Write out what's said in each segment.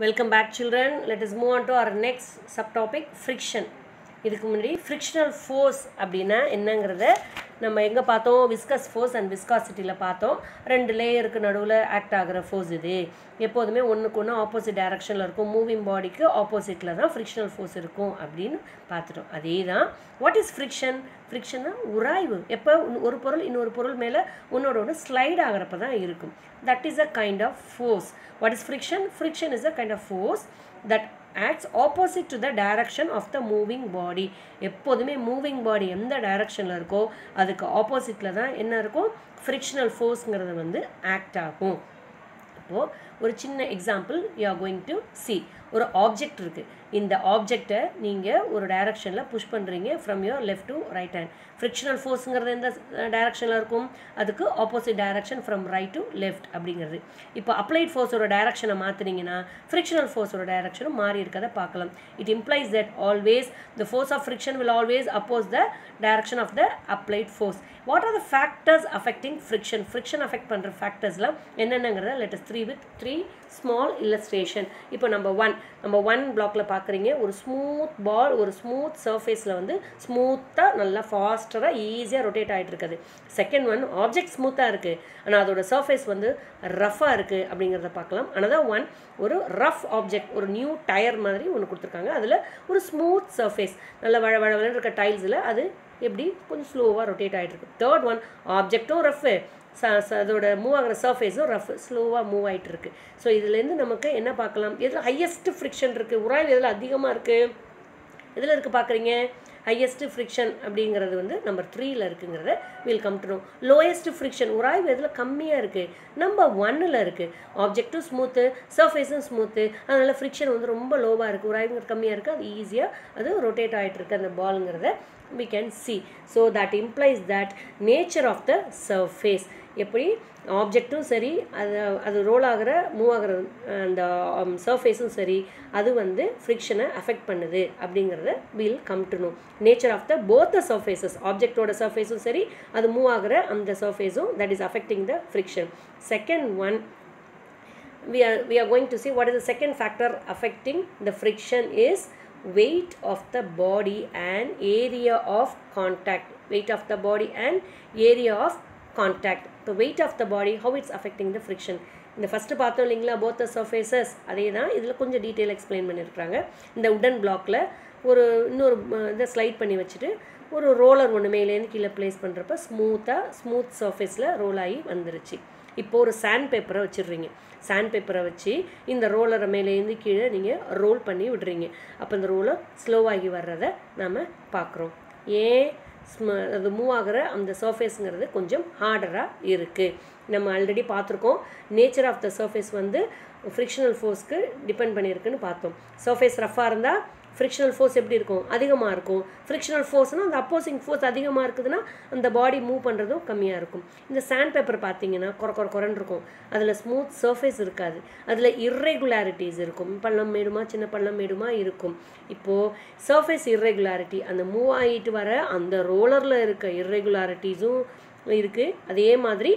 Welcome back children. Let us move on to our next subtopic, friction. இதுக்கு முன்னாடி frictional force அப்படினா என்னங்கறத நம்ம எங்க பார்த்தோம், viscous force and viscosity ல பார்த்தோம். ரெண்டு லேயருக்கு நடுவுல ஆக்ட் ஆகுற ஃபோர்ஸ் இது. எப்போதுமே ஒண்ணுக்கு ஒண்ணு ஆப்போசிட் டைரக்ஷன்ல இருக்கும். மூவிங் பாடிக்கு ஆப்போசிட்ல தான் frictional force இருக்கும் அப்படினு பார்த்துட்டோம். அதேதான் what is friction? friction உராய்வு. எப்ப ஒரு பொருள் இன்னொரு பொருள் மேல ஒண்ணோட ஒண்ணு ஸ்லைட் ஆகறப்ப தான் இருக்கும். That is a kind of force. What is friction? Friction is a kind of force that acts opposite to the direction of the moving body. எப்போதுமே moving body எந்த டைரக்ஷன்ல இருக்கோ அதுக்கு ஆப்போசிட்ல தான் என்ன இருக்கும், frictional forceங்கிறது வந்து ஆக்ட் ஆகும். அப்போ ஒரு சின்ன example you are going to see. ஒரு ஆப்ஜெக்ட் இருக்கு. இந்த ஆப்ஜெக்ட்டை நீங்க ஒரு டைரக்ஷன்ல புஷ் பண்றீங்க from your left to right hand. frictional forceங்கிறது எந்த டைரக்ஷன்ல இருக்கும், அதுக்கு opposite direction from right to left அப்படிங்கிறது. இப்போ applied forceோட டைரக்ஷனை மாத்துனீங்கனா frictional forceோட டைரக்ஷனும் மாறி இருக்கத பார்க்கலாம். It implies that always the force of friction will always oppose the direction of the applied force. What are the factors affecting friction? friction affect பண்ற factorsலாம் என்னென்னங்கறத let us see with three small illustration. இப்போ number 1 blockல பார்க்கறீங்க, ஒரு smooth பால் ஒரு smooth சர்ஃபேஸ்ல வந்து ஸ்மூத்தா நல்லா ஃபாஸ்டரா ஈஸியா rotate ஆயிட்டு இருக்குது. செகண்ட் ஒன் ஆப்ஜெக்ட் ஸ்மூத்தா இருக்கு, ஆனா அதோட சர்ஃபேஸ் வந்து ரஃபா இருக்கு அப்படிங்கறத பார்க்கலாம். another one ஒரு ரஃப் ஆப்ஜெக்ட், ஒரு நியூ டயர் மாதிரி ஒன்னு கொடுத்திருக்காங்க, அதுல ஒரு ஸ்மூத் சர்ஃபேஸ் நல்ல வழவழன்னு இருக்க டைல்ஸ்ல அது எப்படி கொஞ்சம் ஸ்லோவா ரொட்டேட் ஆயிட்டு இருக்கு. தேர்ட் ஒன் ஆப்ஜெக்ட்டும் ரஃப், அதோட மூவ் ஆகிற சர்ஃபேஸும் ரஃப் ஸ்லோவாக மூவ் ஆகிட்டு இருக்கு. ஸோ இதுலேருந்து நமக்கு என்ன பார்க்கலாம், எதில் ஹையஸ்ட் ஃப்ரிக்ஷன் இருக்குது, உராய்வு எதில் அதிகமாக இருக்குது, எதில் இருக்குது பார்க்குறீங்க, ஹையஸ்ட் ஃப்ரிக்ஷன் அப்படிங்கிறது வந்து நம்பர் 3ல் இருக்குங்கிறத will come to no. Lowest friction உராய்வு எதில் கம்மியாக இருக்குது, நம்பர் 1ல் இருக்குது. ஆப்ஜெக்டும் ஸ்மூத்து சர்ஃபேஸும் ஸ்மூத்து, அதனால் ஃப்ரிக்ஷன் வந்து ரொம்ப லோவாக இருக்குது, உராய்வு கம்மியாக இருக்குது, அது ஈஸியாக அது ரொட்டேட் ஆகிட்டு இருக்குது அந்த பாலுங்கிறத we can see. So that implies that nature of the surface, எப்படி ஆப்ஜெக்ட்டும் சரி அது ரோல் ஆகிற மூவ் ஆகிற அந்த சர்ஃபேஸும் சரி அது வந்து ஃப்ரிக்ஷனை அஃபெக்ட் பண்ணுது அப்படிங்கிறத will come to know. Nature of the both the surfaces, ஆப்ஜெக்டோட சர்ஃபேஸும் சரி அது மூவ் ஆகிற அந்த சர்ஃபேஸும் that is affecting the friction. Second one we are going to see what is the second factor affecting the friction is weight of the body and area of contact. Weight of the body and area of contact. The weight of the body, how it's affecting the friction. இந்த first பார்த்தோம் இல்லைங்களா, both the surfaces, அதே தான் இதில் கொஞ்சம் detail explain பண்ணியிருக்காங்க. இந்த உடன் பிளாக்ல ஒரு இன்னொரு இதை ஸ்லைட் பண்ணி வச்சுட்டு ஒரு ரோலர் ஒன்று மேலேருந்து கீழே ப்ளேஸ் பண்ணுறப்ப ஸ்மூத் சர்ஃபேஸில் ரோல் ஆகி வந்துருச்சு. இப்போ ஒரு சாண்ட் பேப்பரை வச்சிடுறீங்க, சாண்ட் பேப்பரை வச்சு இந்த ரோலரை மேலேருந்து கீழே நீங்கள் ரோல் பண்ணி விடுறீங்க. அப்போ இந்த ரோலர் ஸ்லோவாகி வர்றதை நாம் பார்க்குறோம். ஏன் அது மூவ் ஆகிற அந்த சர்ஃபேஸுங்கிறது கொஞ்சம் ஹார்டராக இருக்குது. நம்ம ஆல்ரெடி பார்த்துருக்கோம், நேச்சர் ஆஃப் த சர்ஃபேஸ் வந்து ஃப்ரிக்ஷனல் ஃபோர்ஸ்க்கு டிபெண்ட் பண்ணியிருக்குன்னு பார்த்தோம். சர்ஃபேஸ் ரஃபாக இருந்தால் ஃப்ரிக்ஷனல் ஃபோர்ஸ் எப்படி இருக்கும், அதிகமாக இருக்கும். ஃப்ரிக்ஷனல் ஃபோர்ஸ்னால் அந்த அப்போசிங் ஃபோர்ஸ் அதிகமாக இருக்குதுன்னா அந்த பாடி மூவ் பண்ணுறதும் கம்மியாக இருக்கும். இந்த சாண்ட் பேப்பர் பார்த்தீங்கன்னா குறன்னு இருக்கும், அதில் ஸ்மூத் சர்ஃபேஸ் இருக்காது, அதில் இர்ரெகுலாரிட்டிஸ் இருக்கும், பள்ளம் மேடுமா சின்ன பள்ளம் மேடுமா இருக்கும். இப்போது சர்ஃபேஸ் இர்ரெகுலாரிட்டி, அந்த மூவ் ஆகிட்டு வர அந்த ரோலரில் இருக்க இர்ரெகுலாரிட்டிஸும் இருக்குது. அதே மாதிரி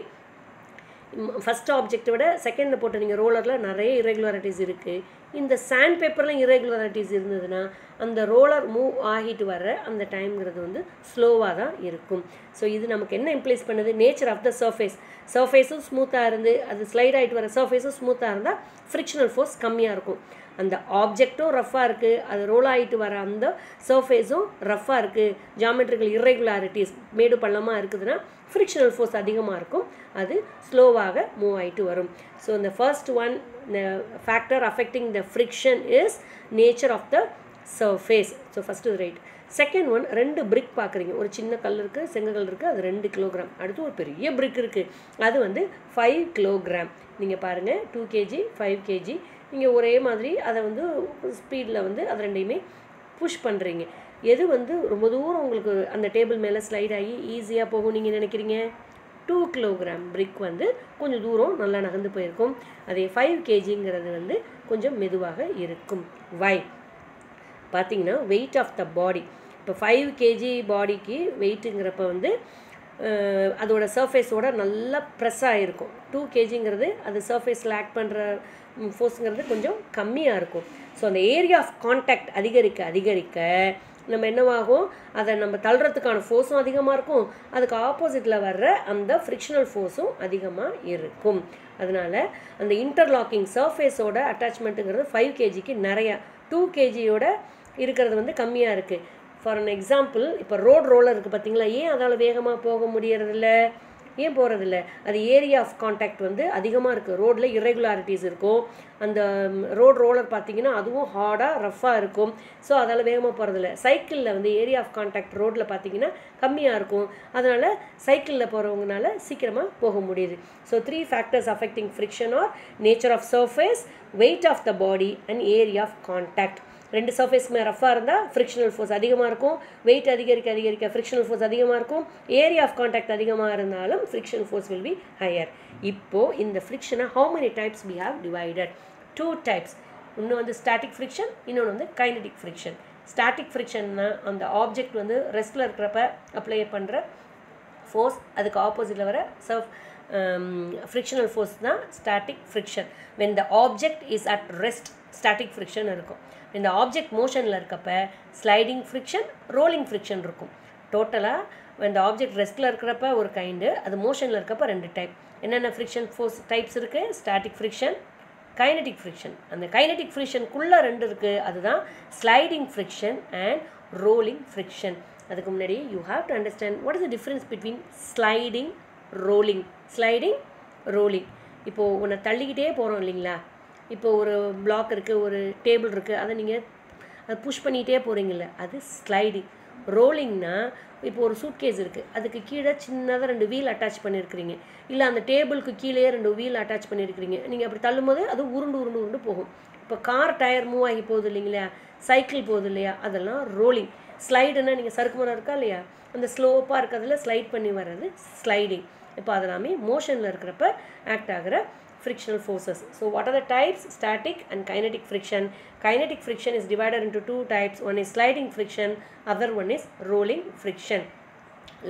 ஃபஸ்ட் ஆப்ஜெக்டை விட செகண்டில் போட்ட நீங்கள் ரோலரில் நிறைய இர்ரெகுலாரிட்டிஸ் இருக்குது. இந்த சாண்ட் பேப்பரில் இர்ரெகுலாரிட்டிஸ் இருந்ததுன்னா அந்த ரோலர் மூவ் ஆகிட்டு வர அந்த டைம்ங்கிறது வந்து ஸ்லோவாக தான் இருக்கும். ஸோ இது நமக்கு என்ன இம்ப்ளைஸ் பண்ணுது, நேச்சர் ஆஃப் த சர்ஃபேஸும் ஸ்மூத்தாக இருந்து அது ஸ்லைட் ஆகிட்டு வர சர்ஃபேஸும் ஸ்மூத்தாக இருந்தால் ஃப்ரிக்ஷனல் ஃபோர்ஸ் கம்மியாக இருக்கும். அந்த ஆப்ஜெக்டும் ரஃப்பாக இருக்குது, அது ரோல் ஆகிட்டு வர அந்த சர்ஃபேஸும் ரஃப்பாக இருக்குது, ஜாமெட்ரிக்கல் இர்ரெகுலாரிட்டிஸ் மேடு பள்ளமாக இருக்குதுன்னா ஃப்ரிக்ஷனல் ஃபோர்ஸ் அதிகமாக இருக்கும், அது ஸ்லோவாக மூவ் ஆகிட்டு வரும். ஸோ இந்த first one factor affecting the friction is nature of the surface. So first right. Second one, 2 brick பார்க்குறீங்க, ஒரு சின்ன கல் இருக்குது, செங்கல் இருக்குது, அது 2 கிலோகிராம். அடுத்து ஒரு பெரிய பிரிக் இருக்குது, அது வந்து 5 கிலோகிராம். நீங்கள் பாருங்கள் 2 kg 5 kg, நீங்கள் ஒரே மாதிரி அதை வந்து ஸ்பீடில் வந்து அது ரெண்டையுமே புஷ் பண்ணுறீங்க. எது வந்து ரொம்ப தூரம் உங்களுக்கு அந்த டேபிள் மேலே ஸ்லைட் ஆகி ஈஸியாக போகும் நீங்கள் நினைக்கிறீங்க, 2 கிலோகிராம் பிரிக் வந்து கொஞ்சம் தூரம் நல்லா நகர்ந்து போயிருக்கும். அதே 5 kgங்கிறது வந்து கொஞ்சம் மெதுவாக இருக்கும். வை பார்த்தீங்கன்னா வெயிட் ஆஃப் த பாடி, இப்போ 5 kg பாடிக்கு வெயிட்டுங்கிறப்ப வந்து அதோட சர்ஃபேஸோட நல்லா ப்ரெஸ் ஆகிருக்கும். 2 kgங்கிறது அது சர்ஃபேஸில் ஆக்ட் பண்ணுற ஃபோர்ஸுங்கிறது கொஞ்சம் கம்மியாக இருக்கும். ஸோ அந்த ஏரியா ஆஃப் கான்டாக்ட் அதிகரிக்க அதிகரிக்க நம்ம என்னவாகும், அதை நம்ம தள்ளுறதுக்கான ஃபோர்ஸும் அதிகமாக இருக்கும், அதுக்கு ஆப்போசிட்டில் வர்ற அந்த ஃப்ரிக்ஷனல் ஃபோர்ஸும் அதிகமாக இருக்கும். அதனால் அந்த இன்டர்லாக்கிங் சர்ஃபேஸோட அட்டாச்மெண்ட்டுங்கிறது 5 kgக்கு நிறையா 2 kgயோட இருக்கிறது வந்து கம்மியாக இருக்குது. ஃபார் அன் எக்ஸாம்பிள், இப்போ ரோலர் இருக்குது பார்த்தீங்களா, ஏன் அதால் வேகமாக போக முடியறதில்ல, ஏன் போகிறதில்ல? அது ஏரியா ஆஃப் கான்டாக்ட் வந்து அதிகமாக இருக்குது. ரோடில் இர்ரெகுலாரிட்டிஸ் இருக்கும். அந்த ரோலர் பார்த்தீங்கன்னா அதுவும் ஹார்டாக ரஃப்பாக இருக்கும். ஸோ அதால் வேகமாக போகிறதில்ல. சைக்கிளில் வந்து ஏரியா ஆஃப் கான்டாக்ட் ரோட்டில் பார்த்தீங்கன்னா கம்மியாக இருக்கும். அதனால் சைக்கிளில் போகிறவங்கனால சீக்கிரமாக போக முடியுது. So 3 factors affecting friction are nature of surface, weight of the body and area of contact. 2 சர்ஃபேஸ்மே ரஃபாக இருந்தால் ஃப்ரிக்ஷனல் ஃபோர்ஸ் அதிகமாக இருக்கும், வெயிட் அதிகரிக்க அதிகரிக்க ஃப்ரிக்ஷனல் ஃபோர்ஸ் அதிகமாக இருக்கும், ஏரியா ஆஃப் கான்டாக்ட் அதிகமாக இருந்தாலும் friction force will be higher. இப்போது இந்த ஃப்ரிக்ஷனை how many types we have divided? 2 types. இன்னும் வந்து ஸ்டாட்டிக் ஃப்ரிக்ஷன், இன்னொன்று வந்து கைனடிக் ஃப்ரிக்ஷன். ஸ்டாட்டிக் ஃப்ரிக்ஷன்னா அந்த ஆப்ஜெக்ட் வந்து ரெஸ்ட்டில் இருக்கிறப்ப அப்ளை பண்ணுற ஃபோர்ஸ், அதுக்கு ஆப்போசிட்டில் வர ஃப்ரிக்ஷனல் ஃபோர்ஸ் தான் static friction. when the object is at rest static friction இருக்கும். இந்த ஆப்ஜெக்ட் மோஷனில் இருக்கப்ப ஸ்லைடிங் ஃப்ரிக்ஷன், ரோலிங் ஃப்ரிக்ஷன் இருக்கும். டோட்டலாக இந்த ஆப்ஜெக்ட் ரெஸ்ட்டில் இருக்கிறப்ப ஒரு கைண்டு, அது மோஷனில் இருக்கப்ப 2 டைப். என்னென்ன ஃப்ரிக்ஷன் ஃபோர்ஸ் டைப்ஸ் இருக்குது? Static friction, kinetic friction. அந்த கைனடிக் ஃப்ரிக்ஷனுக்குள்ளே 2 இருக்குது, அதுதான் sliding friction and rolling friction. அதுக்கு முன்னாடி you have to understand what is the difference between sliding, rolling. Sliding, rolling. இப்போது உன்னை தள்ளிக்கிட்டே போகிறோம் இல்லைங்களா, இப்போ ஒரு பிளாக் இருக்குது, ஒரு டேபிள் இருக்குது, அதை நீங்கள் அதை புஷ் பண்ணிகிட்டே போகிறீங்கள, அது ஸ்லைடிங். ரோலிங்னா இப்போ ஒரு சூட்கேஸ் இருக்குது, அதுக்கு கீழே சின்னதாக 2 வீல் அட்டாச் பண்ணியிருக்கிறீங்க, இல்லை அந்த டேபிளுக்கு கீழே 2 வீல் அட்டாச் பண்ணியிருக்கிறீங்க, நீங்கள் அப்படி தள்ளும்போது அது உருண்டு உருண்டு உருண்டு போகும். இப்போ கார் டயர் மூவ் ஆகி போகுது இல்லைங்களா, சைக்கிள் போகுது இல்லையா, அதெல்லாம் ரோலிங். ஸ்லைடுன்னா நீங்கள் சறுக்கு மரம் இருக்கா இல்லையா, அந்த ஸ்லோப்பாக இருக்கிறதுல ஸ்லைட் பண்ணி வர்றது ஸ்லைடிங். இப்போ அதெல்லாமே மோஷனில் இருக்கிறப்ப ஆக்ட் ஆகிற frictional forces. So what are the types? Static and kinetic friction. Kinetic friction is divided into 2 types. One is sliding friction, other one is rolling friction.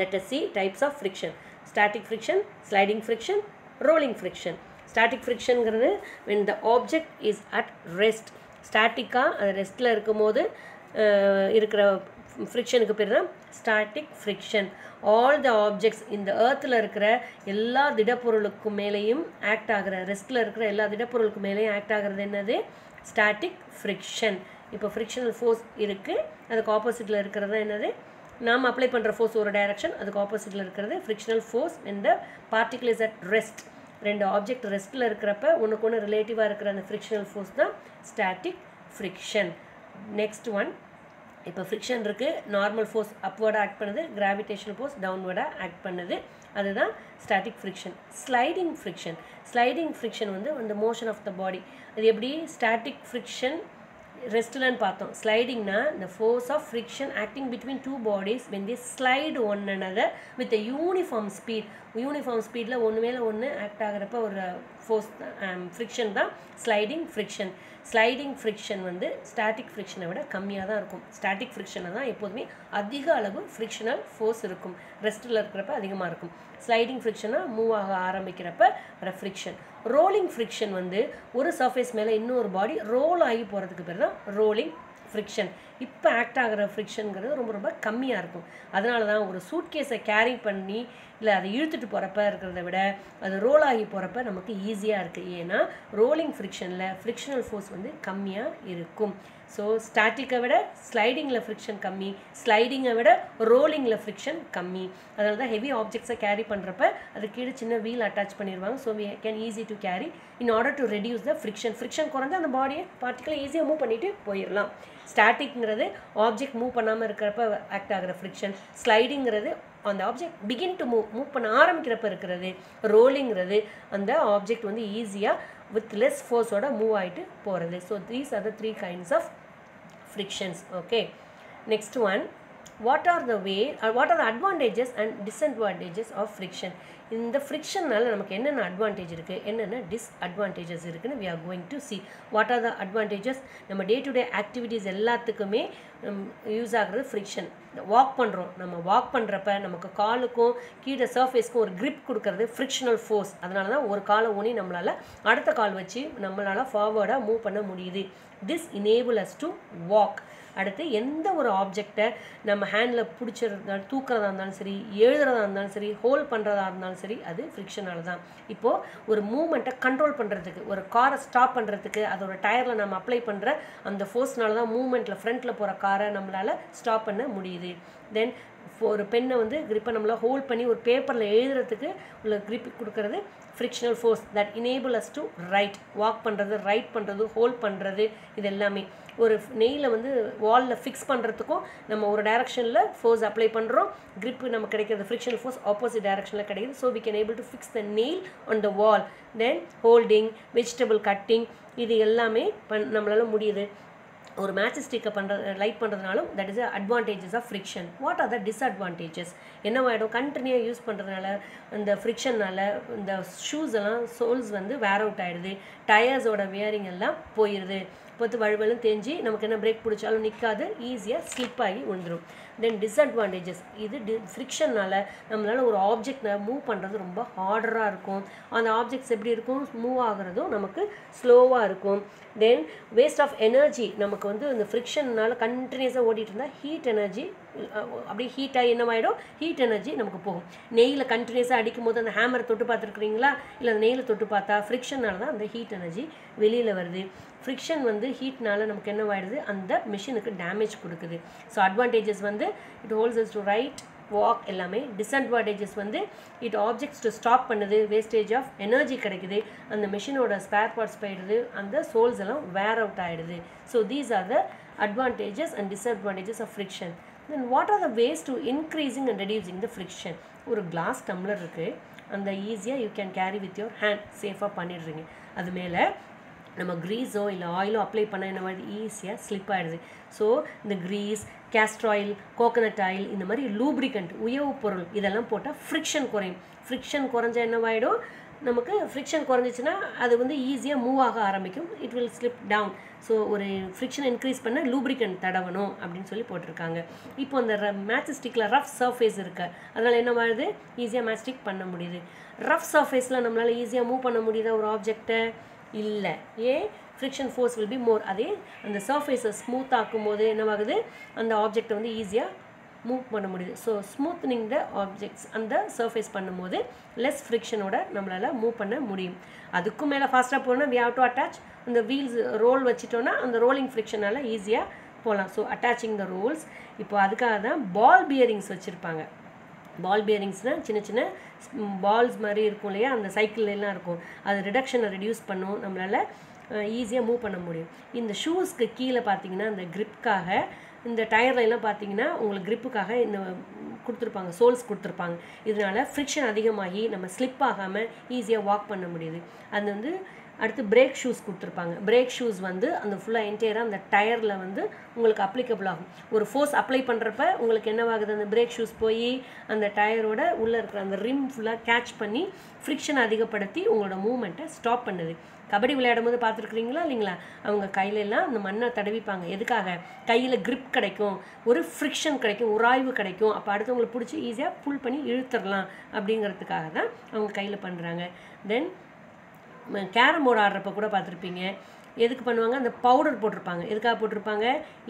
Let us see types of friction. Static friction, sliding friction, rolling friction. Static friction ங்கிறது when the object is at rest. ஸ்டாட்டிக்கா அது ரெஸ்ட்டில் இருக்கும்போது இருக்கிற ஃப்ரிக்ஷனுக்கு பேர் தான் static friction. All the objects இந்த எர்த்தில் இருக்கிற எல்லா திடப்பொருளுக்கு மேலேயும் ஆக்ட் ஆகிற, ரெஸ்ட்டில் இருக்கிற எல்லா திடப்பொருளுக்கு மேலேயும் ஆக்ட் ஆகிறது என்னது? Static friction. இப்போ ஃப்ரிக்ஷனல் ஃபோர்ஸ் இருக்குது, அதுக்கு ஆப்போசிட்டில் இருக்கிறது என்னது? நாம் அப்ளை பண்ணுற ஃபோர்ஸ் ஒரு டைரக்ஷன், அதுக்கு ஆப்போசிட்டில் இருக்கிறது ஃப்ரிக்ஷனல் ஃபோர்ஸ். இந்த particle is at rest. 2 object ரெஸ்ட்டில் இருக்கிறப்ப ஒன்றுக்கு ஒன்று ரிலேட்டிவாக இருக்கிற அந்த ஃப்ரிக்ஷனல் ஃபோர்ஸ் தான் ஸ்டாட்டிக் ஃப்ரிக்ஷன். நெக்ஸ்ட் ஒன், இப்போ ஃப்ரிக்ஷன் இருக்குது, நார்மல் ஃபோர்ஸ் அப்வர்டாக ஆக்ட் பண்ணுது, கிராவிடேஷனல் ஃபோர்ஸ் டவுன்வர்டாக ஆக்ட் பண்ணுது, அதுதான் static friction. Sliding friction. Sliding friction வந்து அந்த மோஷன் ஆஃப் த பாடி. அது எப்படி? ஸ்டாட்டிக் ஃப்ரிக்ஷன் ரெஸ்ட்லன்னு பார்த்தோம். ஸ்லைடிங்னா the force of friction acting between 2 bodies when they slide one another with a uniform speed. Uniform ஸ்பீடில் ஒன்று மேலே ஒன்று ஆக்ட் ஆகிறப்ப ஒரு ஃபோர்ஸ் ஃப்ரிக்ஷன் தான் ஸ்லைடிங் ஃப்ரிக்ஷன். ஸ்லைடிங் ஃப்ரிக்ஷன் வந்து ஸ்டாட்டிக் ஃப்ரிக்ஷனை விட கம்மியாக தான் இருக்கும். ஸ்டாட்டிக் ஃப்ரிக்ஷனை தான் எப்போதுமே அதிக அளவு ஃப்ரிக்ஷனல் ஃபோர்ஸ் இருக்கும், ரெஸ்ட்டில் இருக்கிறப்ப அதிகமாக இருக்கும். ஸ்லைடிங் ஃப்ரிக்ஷனாக மூவ் ஆக ஆரம்பிக்கிறப்ப வர ஃப்ரிக்ஷன். ரோலிங் ஃப்ரிக்ஷன் வந்து ஒரு சர்ஃபேஸ் மேலே இன்னொரு பாடி ரோல் ஆகி போகிறதுக்கு பேர் தான் ரோலிங் ஃப்ரிக்ஷன். இப்போ ஆக்ட் ஆகிற ஃப்ரிக்ஷனுங்கிறது ரொம்ப ரொம்ப கம்மியாக இருக்கும். அதனால தான் ஒரு சூட்கேஸை கேரி பண்ணி இல்லை அதை இழுத்துட்டு போகிறப்ப இருக்கிறத விட அது ரோல் ஆகி போகிறப்ப நமக்கு ஈஸியாக இருக்குது. ஏன்னா ரோலிங் ஃப்ரிக்ஷனில் ஃப்ரிக்ஷனல் ஃபோர்ஸ் வந்து கம்மியாக இருக்கும். ஸோ ஸ்டாட்டிக்கை விட ஸ்லைடிங்கில் ஃப்ரிக்ஷன் கம்மி, ஸ்லைடிங்கை விட ரோலிங்கில் ஃப்ரிக்ஷன் கம்மி. அதனால தான் ஹெவி ஆப்ஜெக்ட்ஸை கேரி பண்ணுறப்ப அது கீழே சின்ன வீல் அட்டாச் பண்ணிடுவாங்க. So we can easy to carry in order to reduce the friction. Friction குறைஞ்சா அந்த பாடியை பார்ட்டிக்கலை ஈஸியாக மூவ் பண்ணிவிட்டு போயிடலாம். ஸ்டாட்டிக்ங்கிறது ஆப்ஜெக்ட் மூவ் பண்ணாமல் இருக்கிறப்ப ஆக்ட் ஆகிற ஃப்ரிக்ஷன். ஸ்லைடிங்கிறது அந்த ஆப்ஜெக்ட் பிகின் டு மூவ் பண்ண ஆரம்பிக்கிறப்ப இருக்கிறது. ரோலிங்கிறது அந்த ஆப்ஜெக்ட் வந்து ஈஸியாக வித் லெஸ் ஃபோர்ஸோட மூவ் ஆகிட்டு போகிறது. So these are the 3 kinds of frictions. Okay, next one, what are the advantages and disadvantages of friction? இந்த ஃப்ரிக்ஷனால் நமக்கு என்னென்ன அட்வான்டேஜ் இருக்குது, என்னென்ன டிஸ்அட்வான்டேஜஸ் இருக்குதுன்னு we are going to see. What are the advantages? நம்ம day to day activities எல்லாத்துக்குமே use ஆகுறது friction. Walk பண்ணுறோம், நம்ம வாக் பண்ணுறப்ப நமக்கு காலுக்கும் கீழே சர்ஃபேஸ்க்கும் ஒரு grip கொடுக்கறது ஃப்ரிக்ஷனல் ஃபோர்ஸ். அதனால தான் ஒரு காலை ஊனி நம்மளால் அடுத்த கால் வச்சு நம்மளால் ஃபார்வர்டாக மூவ் பண்ண முடியுது. This enable us to walk. அடுத்து எந்த ஒரு ஆப்ஜெக்டை நம்ம ஹேண்டில் பிடிச்சிருந்தாலும் தூக்கிறதா இருந்தாலும் சரி, எழுதுறதா இருந்தாலும் சரி, ஹோல்ட் பண்ணுறதா இருந்தாலும் சரி, அது ஃப்ரிக்ஷனால தான். இப்போது ஒரு மூமெண்ட்டை கண்ட்ரோல் பண்ணுறதுக்கு, ஒரு காரை ஸ்டாப் பண்ணுறதுக்கு அதோட டயரில் நம்ம அப்ளை பண்ணுற அந்த ஃபோர்ஸ்னால தான் மூமெண்ட்டில் ஃப்ரண்ட்டில் போகிற காரை நம்மளால் ஸ்டாப் பண்ண முடியுது. தென் ஒரு பெண்ணை வந்து கிரிப்பை நம்மளால் ஹோல்ட் பண்ணி ஒரு பேப்பரில் எழுதுறதுக்கு உள்ள கிரிப் கொடுக்கறது frictional force that enable us to right. Walk பண்ணுறது, ரைட் பண்ணுறது, ஹோல்ட் பண்ணுறது, இது எல்லாமே. ஒரு நெயிலை வந்து வாலில் ஃபிக்ஸ் பண்ணுறதுக்கும் நம்ம ஒரு டைரக்ஷனில் ஃபோர்ஸ் அப்ளை பண்ணுறோம், கிரிப்பு நமக்கு கிடைக்கிறது ஃப்ரிக்ஷனல் ஃபோர்ஸ் ஆப்போசிட் டைரக்ஷனில் கிடைக்குது. So we can able to fix the nail on the wall. Then holding, vegetable cutting, இது எல்லாமே நம்மளால் முடியுது. ஒரு மேட்ச் ஸ்டிக்கை லைட் பண்ணுறதுனாலும் that is advantages of friction. What are the disadvantages? என்னவாயிடும், கண்டினியூ யூஸ் பண்ணுறதுனால இந்த ஃப்ரிக்ஷனால் இந்த ஷூஸ் எல்லாம் சோல்ஸ் வந்து வேர் அவுட் ஆகிடுது, டயர்ஸோட வியரிங் எல்லாம் போயிடுது, பொத்து வழுவலும் தேஞ்சி நமக்கு என்ன பிரேக் பிடிச்சாலும் நிற்காது, ஈஸியாக ஸ்லிப் ஆகி விழுந்துடும். தென் டிஸ்அட்வான்டேஜஸ், இது ஃப்ரிக்ஷனால் நம்மளால் ஒரு ஆப்ஜெக்டை மூவ் பண்ணுறது ரொம்ப ஹார்டராக இருக்கும். அந்த ஆப்ஜெக்ட்ஸ் எப்படி இருக்கும், மூவ் ஆகுறதும் நமக்கு ஸ்லோவாக இருக்கும். தென் வேஸ்ட் ஆஃப் எனர்ஜி, நமக்கு வந்து இந்த ஃப்ரிக்ஷனால் கண்டினியூஸாக ஓடிட்டு இருந்தால் ஹீட் எனர்ஜி அப்படியே ஹீட்டாக என்னவாயிடும், ஹீட் எனர்ஜி நமக்கு போகும். நெய்யில் கண்டினியூஸாக அடிக்கும் போது அந்த ஹேமரை தொட்டு பார்த்துருக்குறீங்களா, இல்லை அந்த நெய்யில் தொட்டு பார்த்தா ஃப்ரிக்ஷனால தான் அந்த ஹீட் எனர்ஜி வெளியில் வருது. ஃப்ரிக்ஷன் வந்து ஹீட்னால நமக்கு என்னவாயிடுது, அந்த மிஷினுக்கு டேமேஜ் கொடுக்குது. ஸோ அட்வான்டேஜஸ் வந்து it holes us to right, walk எல்லாமே. டிஸ்அட்வான்டேஜஸ் வந்து இட் ஆப்ஜெக்ட்ஸ் டு ஸ்டாப் பண்ணுது, வேஸ்டேஜ் ஆஃப் எனர்ஜி கிடைக்குது, அந்த மிஷினோட ஸ்பேர் பார்ட்ஸ் போயிடுது, அந்த சோல்ஸ் எல்லாம் வேர் அவுட் ஆகிடுது. So these are the advantages and disadvantages of friction. Then what are the ways to increasing and reducing the friction? ஒரு class tumbler இருக்குது, அந்த ஈஸியாக you can carry with your hand, சேஃபாக பண்ணிடுறீங்க. அது மேலே நம்ம க்ரீஸோ இல்லை ஆயிலோ அப்ளை பண்ண என்ன மாதிரி ஈஸியாக ஸ்லிப் ஆகிடுது. ஸோ இந்த grease, castor oil, coconut oil, இந்த மாதிரி லூப்ரிகண்ட் உயவு பொருள் இதெல்லாம் போட்டால் ஃப்ரிக்ஷன் குறையும். ஃப்ரிக்ஷன் குறைஞ்சா என்னவாயிடும், நமக்கு ஃப்ரிக்ஷன் குறைஞ்சிச்சின்னா அது வந்து ஈஸியாக மூவ் ஆக ஆரம்பிக்கும், it will slip down. So ஒரு ஃப்ரிக்ஷன் இன்க்ரீஸ் பண்ண லூப்ரிகண்ட் தடவணும் அப்படின்னு சொல்லி போட்டிருக்காங்க. இப்போ அந்த மேட்ச் ஸ்டிக்கில் ரஃப் சர்ஃபேஸ் இருக்குது, அதனால் என்ன ஆகுது, ஈஸியாக மேட்ச் ஸ்டிக் பண்ண முடியுது. ரஃப் சர்ஃபேஸில் நம்மளால் ஈஸியாக மூவ் பண்ண முடியுதா ஒரு ஆப்ஜெக்டை, இல்லை. ஏன், friction force will be more. அதே அந்த சர்ஃபேஸை ஸ்மூத் ஆக்கும் போது என்னவாகுது, அந்த ஆப்ஜெக்டை வந்து ஈஸியாக மூவ் பண்ண முடியுது. ஸோ ஸ்மூத்னிங் த ஆப்ஜெக்ட்ஸ் அந்த சர்ஃபேஸ் பண்ணும்போது லெஸ் ஃப்ரிக்ஷனோட நம்மளால் மூவ் பண்ண முடியும். அதுக்கும் மேலே ஃபாஸ்ட்டாக போனால் we have to attach அந்த வீல்ஸ் ரோல் வச்சுட்டோன்னா அந்த ரோலிங் ஃப்ரிக்ஷனால் ஈஸியாக போகலாம். So attaching the roles. இப்போ அதுக்காக தான் பால் பியரிங்ஸ் வச்சுருப்பாங்க. பால் பியரிங்ஸ்னால் சின்ன சின்ன பால்ஸ் மாதிரி இருக்கும் இல்லையா, அந்த சைக்கிள்லாம் இருக்கும், அது ரிடக்ஷனை ரெடியூஸ் பண்ணும், நம்மளால் ஈஸியாக மூவ் பண்ண முடியும். இந்த ஷூஸ்க்கு கீழே பார்த்தீங்கன்னா இந்த கிரிப்காக, இந்த டயர்லாம் பார்த்தீங்கன்னா உங்களுக்கு கிரிப்புக்காக இந்த கொடுத்துருப்பாங்க, சோல்ஸ் கொடுத்துருப்பாங்க. இதனால் ஃப்ரிக்ஷன் அதிகமாகி நம்ம ஸ்லிப் ஆகாமல் ஈஸியாக வாக் பண்ண முடியுது. அது வந்து அடுத்து பிரேக் ஷூஸ் கொடுத்துருப்பாங்க. பிரேக் ஷூஸ் வந்து அந்த ஃபுல்லாக என்டையராக அந்த டயரில் வந்து உங்களுக்கு அப்ளிகபிள் ஆகும். ஒரு ஃபோர்ஸ் அப்ளை பண்ணுறப்ப உங்களுக்கு என்னவாகுது, அந்த பிரேக் ஷூஸ் போய் அந்த டயரோட உள்ளே இருக்கிற அந்த ரிம் ஃபுல்லாக கேட்ச் பண்ணி ஃப்ரிக்ஷன் அதிகப்படுத்தி உங்களோட மூவ்மெண்ட்டை ஸ்டாப் பண்ணுது. கபடி விளையாடும் போது பார்த்துருக்குறீங்களா இல்லைங்களா, அவங்க கையிலெல்லாம் அந்த மண்ணை தடவிப்பாங்க. எதுக்காக, கையில் கிரிப் கிடைக்கும், ஒரு ஃப்ரிக்ஷன் கிடைக்கும், உராய்வு கிடைக்கும், அப்போ அடுத்தவங்களை பிடிச்சி ஈஸியாக புல் பண்ணி இழுத்துடலாம் அப்படிங்கிறதுக்காக தான் அவங்க கையில் பண்ணுறாங்க. தென் கேரம் போர்டு ஆடுறப்ப கூட பார்த்துருப்பீங்க, எதுக்கு பண்ணுவாங்க, அந்த பவுடர் போட்டிருப்பாங்க. எதுக்காக போட்டிருப்பாங்க,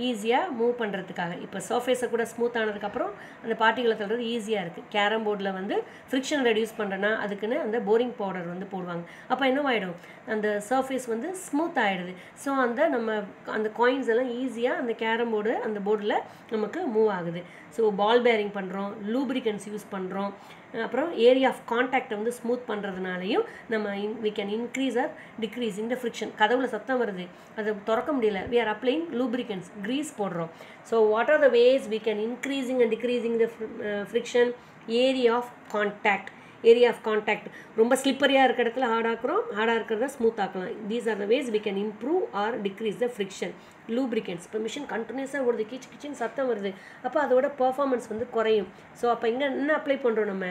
ஈஸியாக மூவ் பண்ணுறதுக்காக. இப்போ சர்ஃபேஸை கூட ஸ்மூத் ஆனதுக்கப்புறம் அந்த பார்ட்டிகளை தள்ளுறது ஈஸியாக இருக்குது. கேரம் போர்டில் வந்து ஃப்ரிக்ஷன் ரெடியூஸ் பண்ணுறேன்னா அதுக்குன்னு அந்த போரிங் பவுடர் வந்து போடுவாங்க. அப்போ என்னவாயிடும், அந்த சர்ஃபேஸ் வந்து ஸ்மூத் ஆகிடுது. ஸோ அந்த நம்ம அந்த காயின்ஸ் எல்லாம் ஈஸியாக அந்த கேரம் போர்டு அந்த போர்டில் நமக்கு மூவ் ஆகுது. ஸோ பால் பேரிங் பண்ணுறோம், லூப்ரிகன்ஸ் யூஸ் பண்ணுறோம், அப்புறம் ஏரியா ஆஃப் கான்டாக்டை வந்து ஸ்மூத் பண்ணுறதுனாலையும் நம்ம we can increase or decrease இந்த ஃப்ரிக்ஷன். கதவுல சத்தம் வருது, அதை திறக்க முடியல, we are applying lubricants, grease போடுறோம். So what are the ways we can increasing and decreasing the friction? Area of contact. Area of contact ரொம்ப ஸ்லிப்பரியாக இருக்கிற இடத்துல ஹார்டாக்குறோம், ஹார்டாக இருக்கிறத ஸ்மூத் ஆக்கலாம். These are the ways we can improve or decrease the friction. Lubricants, இப்போ machine கண்டினியூஸாக ஓடுது, கிச்சின்னு சத்தம் வருது, அப்போ அதோட பர்ஃபார்மன்ஸ் வந்து குறையும். ஸோ அப்போ இங்கே என்ன அப்ளை பண்ணுறோம், நம்ம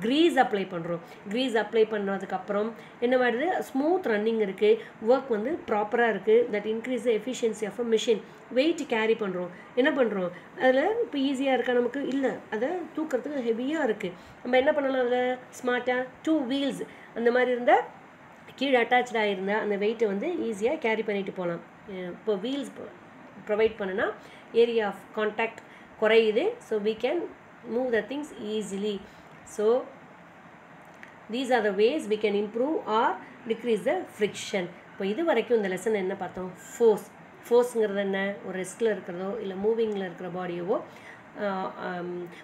க்ரீஸ் அப்ளை பண்ணுறோம். க்ரீஸ் அப்ளை பண்ணுறதுக்கப்புறம் என்ன வருது, ஸ்மூத் ரன்னிங் இருக்குது, ஒர்க் வந்து ப்ராப்பராக இருக்குது. That increase the efficiency of a machine. Weight carry பண்ணுறோம், என்ன பண்ணுறோம், அதில் இப்போ ஈஸியாக இருக்கா நமக்கு, இல்லை, அதை தூக்கிறதுக்கு ஹெவியாக இருக்குது. நம்ம என்ன பண்ணலாம், அதில் ஸ்மார்ட்டாக 2 வீல்ஸ் அந்த மாதிரி இருந்தால் கீழே அட்டாச்சாக இருந்தால் அந்த வெயிட்டை வந்து ஈஸியாக கேரி பண்ணிட்டு போகலாம். இப்போ வீல்ஸ் ப்ரொவைட் பண்ணுனா ஏரியா ஆஃப் கான்டாக்ட் குறையுது. So we can move the things easily. So these are the ways we can improve or decrease the friction. இப்போ இது வரைக்கும் இந்த லெசன் என்ன பார்த்தோம், ஃபோர்ஸுங்கிறது என்ன, ஒரு ரெஸ்ட்டில் இருக்கிறதோ இல்லை மூவிங்கில் இருக்கிற பாடியவோ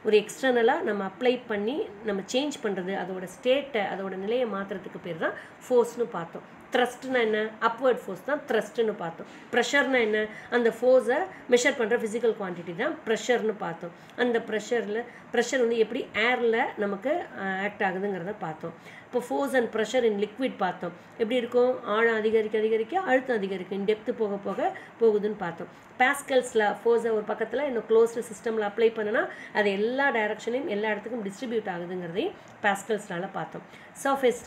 ஒரு எக்ஸ்டர்னலாக நம்ம அப்ளை பண்ணி நம்ம சேஞ்ச் பண்ணுறது, அதோட ஸ்டேட்டை, அதோட நிலையை மாற்றுறதுக்கு பேர் தான் ஃபோர்ஸ்னு பார்த்தோம். த்ரஸ்ட்னா என்ன, அப்வர்ட் ஃபோர்ஸ் தான் த்ரஸ்ட்டுன்னு பார்த்தோம். ப்ரெஷர்னா என்ன, அந்த ஃபோர்ஸை மெஷர் பண்ணுற ஃபிசிக்கல் குவான்டிட்டி தான் ப்ரெஷர்னு பார்த்தோம். அந்த ப்ரெஷர் வந்து எப்படி ஏரில் நமக்கு ஆக்ட் ஆகுதுங்கிறத பார்த்தோம். இப்போ force and pressure in liquid பார்த்தோம். எப்படி இருக்கும், ஆழம் அதிகரிக்க அழுத்தம் அதிகரிக்கும், டெப்த்து போக போகுதுன்னு பார்த்தோம். பாஸ்கல்ஸில் ஃபோர்ஸை ஒரு பக்கத்தில் இன்னும் க்ளோஸ்டு சிஸ்டமில் அப்ளை பண்ணுனா அது எல்லா டைரக்ஷனையும் எல்லா இடத்துக்கும் டிஸ்ட்ரிபியூட் ஆகுதுங்கிறதையும் பாஸ்கல்ஸ்னால பார்த்தோம். சர்ஃபேஸ்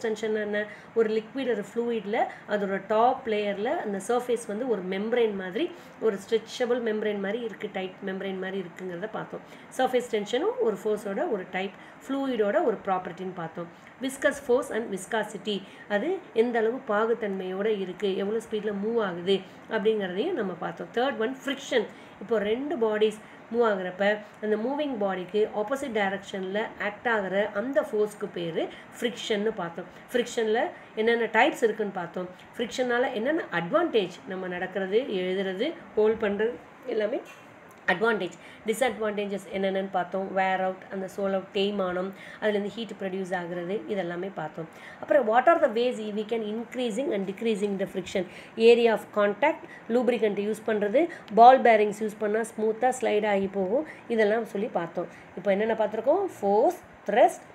டென்ஷன் என்ன, ஒரு லிக்விட் ஒரு ஃப்ளூயிடில் அதோட டாப் லேயரில் அந்த சர்ஃபேஸ் வந்து ஒரு மெம்ப்ரெயின் மாதிரி, ஒரு ஸ்ட்ரெச்சபிள் மெம்ப்ரெயின் மாதிரி இருக்குது, டைட் மெம்ப்ரெயின் மாதிரி இருக்குங்கிறத பார்த்தோம். சர்ஃபேஸ் டென்ஷனும் ஒரு ஃபோர்ஸோட ஒரு டைப், ஃப்ளூயிடோட ஒரு ப்ராப்பர்ட்டின்னு பார்த்தோம். விஸ்கஸ் ஃபோர்ஸ் அண்ட் விஸ்காசிட்டி, அது எந்த அளவு பாகுத்தன்மையோடு இருக்குது, எவ்வளோ ஸ்பீடில் மூவ் ஆகுது அப்படிங்கிறதையும் நம்ம பார்த்தோம். Third one friction. இப்போ 2 பாடிஸ் மூவ் ஆகிறப்ப அந்த மூவிங் பாடிக்கு ஆப்போசிட் டைரக்ஷனில் ஆக்ட் ஆகிற அந்த ஃபோர்ஸ்க்கு பேர் ஃப்ரிக்ஷன்னு பார்த்தோம். ஃப்ரிக்ஷனில் என்னென்ன டைப்ஸ் இருக்குதுன்னு பார்த்தோம். ஃப்ரிக்ஷனால் என்னென்ன அட்வான்டேஜ், நம்ம நடக்கிறது, எழுதுறது, ஹோல்ட் பண்ணுறது எல்லாமே அட்வான்டேஜ். டிஸ்அட்வான்டேஜஸ் என்னென்னு பார்த்தோம். வேர் அவுட், அந்த சோல் அவுட், தேய்மானம், அதுலேருந்து ஹீட் ப்ரொடியூஸ் ஆகிறது, இதெல்லாமே பார்த்தோம். அப்புறம் what are the ways we can increasing and decreasing the friction. Area of contact, lubricant use பண்ணுறது, பால் பேரிங்ஸ் யூஸ் பண்ணால் ஸ்மூத்தாக ஸ்லைட் ஆகி போகும், இதெல்லாம் சொல்லி பார்த்தோம். இப்போ என்னென்ன பார்த்துருக்கோம், ஃபோர்ஸ், த்ரஸ்ட்,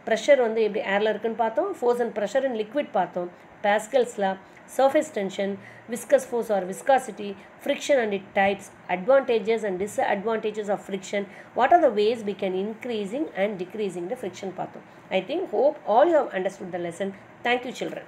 ப்ரெஷர் வந்து எப்படி ஏரில் இருக்குன்னு பார்த்தோம். Force and pressure in liquid பார்த்தோம். Pascal's law, surface tension, viscous force or viscosity, friction and its types, advantages and disadvantages of friction, what are the ways we can increasing and decreasing the friction path. I think, hope all you have understood the lesson. Thank you, children.